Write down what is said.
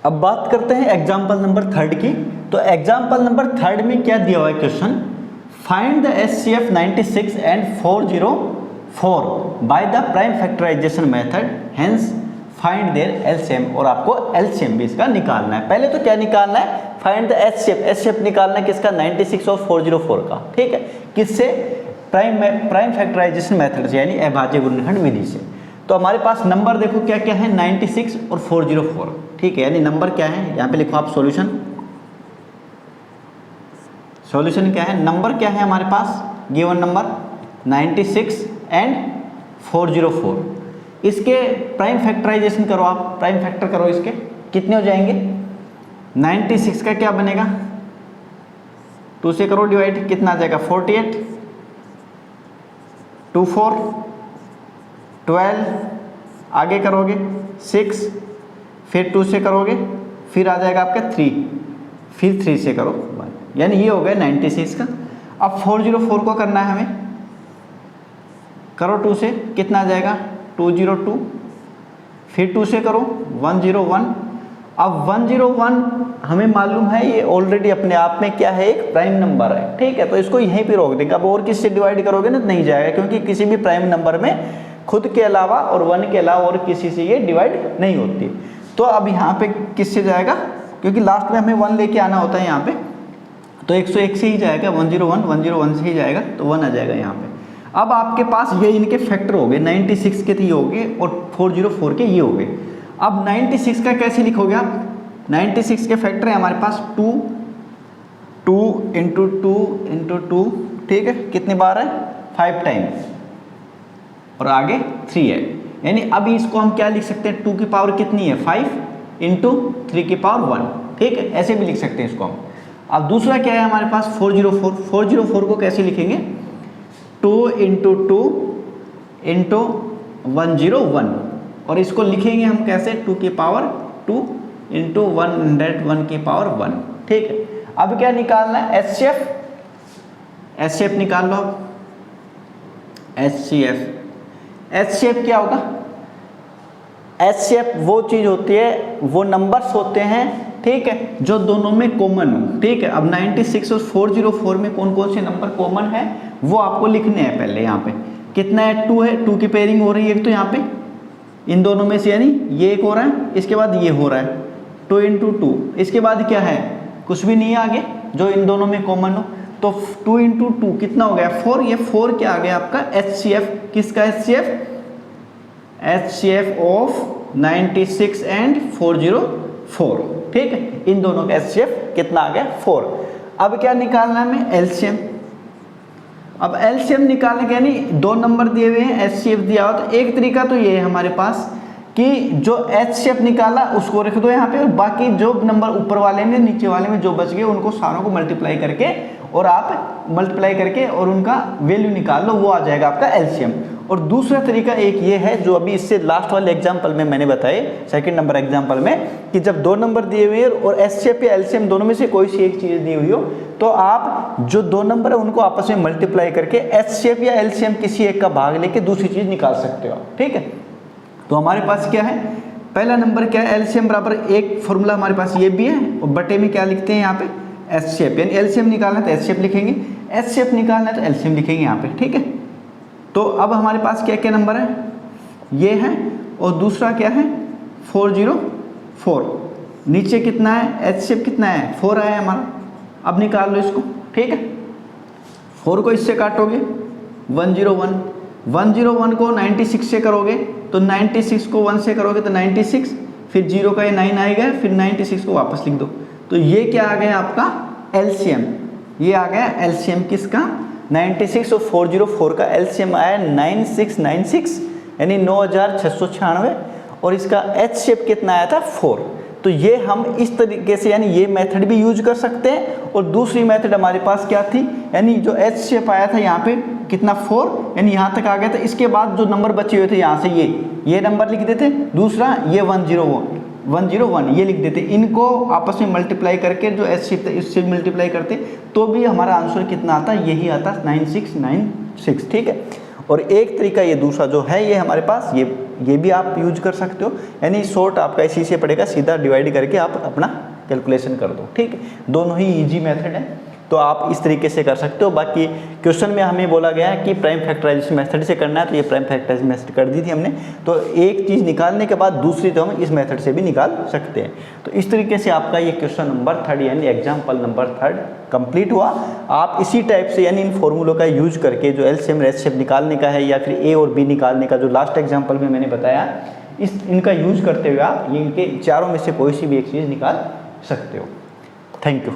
अब बात करते हैं एग्जाम्पल नंबर 3 की। तो एग्जाम्पल नंबर 3 में क्या दिया हुआ है question, find the HCF 96 and 404 by the prime factorization method, hence find their LCM, और आपको एलसीएम भी इसका निकालना है। पहले तो क्या निकालना है, फाइंड द HCF, HCF निकालना है किसका, 96 और 404 का, ठीक है, किससे, प्राइम फैक्टराइजेशन मेथड से, यानी अभाज्य गुणनखंड विधि से। तो हमारे पास नंबर देखो क्या क्या है, 96 और 404, ठीक है, यानी नंबर क्या है, यहाँ पे लिखो आप सॉल्यूशन। सॉल्यूशन क्या है, नंबर क्या है हमारे पास, गिवन नंबर 96 एंड 404। इसके प्राइम फैक्टराइजेशन करो आप, प्राइम फैक्टर करो इसके, कितने हो जाएंगे, 96 का क्या बनेगा, 2 से करो डिवाइड, कितना आ जाएगा 48, 2 4 12, आगे करोगे 6, फिर 2 से करोगे, फिर आ जाएगा आपका 3, फिर 3 से करो 1, यानी ये हो गया 96 का। अब 404 को करना है हमें, करो 2 से, कितना आ जाएगा 202, फिर 2 से करो 101। अब 101 हमें मालूम है ये ऑलरेडी अपने आप में क्या है, एक प्राइम नंबर है, ठीक है, तो इसको यहीं पे रोक देंगे। अब और किससे डिवाइड करोगे ना, नहीं जाएगा, क्योंकि किसी भी प्राइम नंबर में खुद के अलावा और 1 के अलावा और किसी से ये डिवाइड नहीं होती। तो अब यहाँ पे किससे जाएगा, क्योंकि लास्ट में हमें 1 लेके आना होता है यहाँ पे, तो 101 से ही जाएगा, 101 से ही जाएगा, तो 1 आ जाएगा यहाँ पे। अब आपके पास ये इनके फैक्टर हो गए, 96 के ये हो गए और 404 के ये हो गए। अब 96 का कैसे लिखोगे आप, 96 के फैक्टर है हमारे पास 2 इंटू 2, ठीक है, कितनी बार है 5 टाइम, और आगे 3 है, यानी अब इसको हम क्या लिख सकते हैं, 2 की पावर कितनी है 5 इंटू 3 की पावर 1, ठीक है, ऐसे भी लिख सकते हैं इसको हम। अब दूसरा क्या है हमारे पास 404 को कैसे लिखेंगे, 2 इंटू 101, और इसको लिखेंगे हम कैसे, 2 की पावर 2 इंटू 101 की पावर 1, ठीक है। अब क्या निकालना है, HCF निकाल लो आप, HCF क्या होगा, HCF वो चीज होती है, वो नंबर्स होते हैं, ठीक है, जो दोनों में कॉमन हो, ठीक है। अब 96 और 404 में कौन कौन से नंबर कॉमन है वो आपको लिखने हैं। पहले यहाँ पे कितना है, 2 है, 2 की पेयरिंग हो रही है एक तो यहाँ पे इन दोनों में से, यानी ये एक हो रहा है, इसके बाद ये हो रहा है 2 इंटू 2, इसके बाद क्या है, कुछ भी नहीं है आगे जो इन दोनों में कॉमन हो, तो 2 इंटू 2 कितना हो गया 4, ये 4 क्या आ गया आपका HCF, किसका HCF ऑफ 96 एंड 404, ठीक है, इन दोनों का HCF कितना आ गया 4। अब क्या निकालना है हमें, LCM। अब LCM निकालने के, यानी 2 नंबर दिए हुए हैं, HCF दिया हुआ, तो एक तरीका तो ये है हमारे पास कि जो HCF निकाला उसको रख दो यहाँ पे, और बाकी जो नंबर ऊपर वाले में नीचे वाले में जो बच गए उनको सारों को मल्टीप्लाई करके, और आप मल्टीप्लाई करके और उनका वैल्यू निकाल लो, वो आ जाएगा आपका LCM। और दूसरा तरीका एक ये है जो अभी इससे लास्ट वाले एग्जाम्पल में मैंने बताए, सेकंड नंबर एग्जाम्पल में, कि जब 2 नंबर दिए हुए हैं और HCF या LCM दोनों में से कोई सी एक चीज़ दी हुई हो, तो आप जो 2 नंबर है उनको आपस में मल्टीप्लाई करके HCF या LCM किसी एक का भाग लेके दूसरी चीज़ निकाल सकते हो, ठीक है। तो हमारे पास क्या है, पहला नंबर क्या है, LCM बराबर एक फॉर्मूला हमारे पास ये भी है, और बटे में क्या लिखते हैं यहाँ पे HCF, यानी LCM निकालना है तो HCF लिखेंगे, HCF निकालना है तो LCM लिखेंगे यहाँ पे, ठीक है। तो अब हमारे पास क्या क्या नंबर है, ये है, और दूसरा क्या है 404, नीचे कितना है HCF कितना है 4 आया हमारा, अब निकाल लो इसको, ठीक है। 4 को इससे काटोगे 101 को 96 से करोगे तो 96 को 1 से करोगे तो 96, फिर 0 का ये 9 आएगा, फिर 96 को वापस लिख दो, तो ये क्या आ गया आपका LCM, ये आ गया LCM किसका 96 और 404 का LCM आया 9696, यानी 9696, और इसका HCF कितना आया था 4। तो ये हम इस तरीके से, यानी ये मेथड भी यूज कर सकते हैं, और दूसरी मेथड हमारे पास क्या थी, यानी जो HCF आया था यहाँ पे कितना 4, यानी यहाँ तक आ गया था, इसके बाद जो नंबर बचे हुए थे यहाँ से ये नंबर लिख देते, दूसरा ये 101 ये लिख देते, इनको आपस में मल्टीप्लाई करके जो HCF था इससे मल्टीप्लाई करते, तो भी हमारा आंसर कितना आता, यही आता 9696, ठीक है। और एक तरीका ये दूसरा जो है ये हमारे पास ये भी आप यूज कर सकते हो, यानी शॉर्ट आपका इसी से पड़ेगा, सीधा डिवाइड करके आप अपना कैलकुलेशन कर दो, ठीक है। दोनों ही इजी मेथड है, तो आप इस तरीके से कर सकते हो। बाकी क्वेश्चन में हमें बोला गया है कि प्राइम फैक्टराइजेशन मेथड से करना है, तो ये प्राइम फैक्टराइजेशन मेथड कर दी थी हमने। तो एक चीज़ निकालने के बाद दूसरी तो हम इस मेथड से भी निकाल सकते हैं। तो इस तरीके से आपका ये क्वेश्चन नंबर 3 यानी एग्जाम्पल नंबर 3 कंप्लीट हुआ। आप इसी टाइप से यानी इन फॉर्मूलों का यूज करके जो एलसीएम रेशेप निकालने का है या फिर ए और बी निकालने का जो लास्ट एग्जाम्पल में मैंने बताया, इनका यूज करते हुए आप इनके चारों में से कोई सी भी एक चीज़ निकाल सकते हो। Thank you.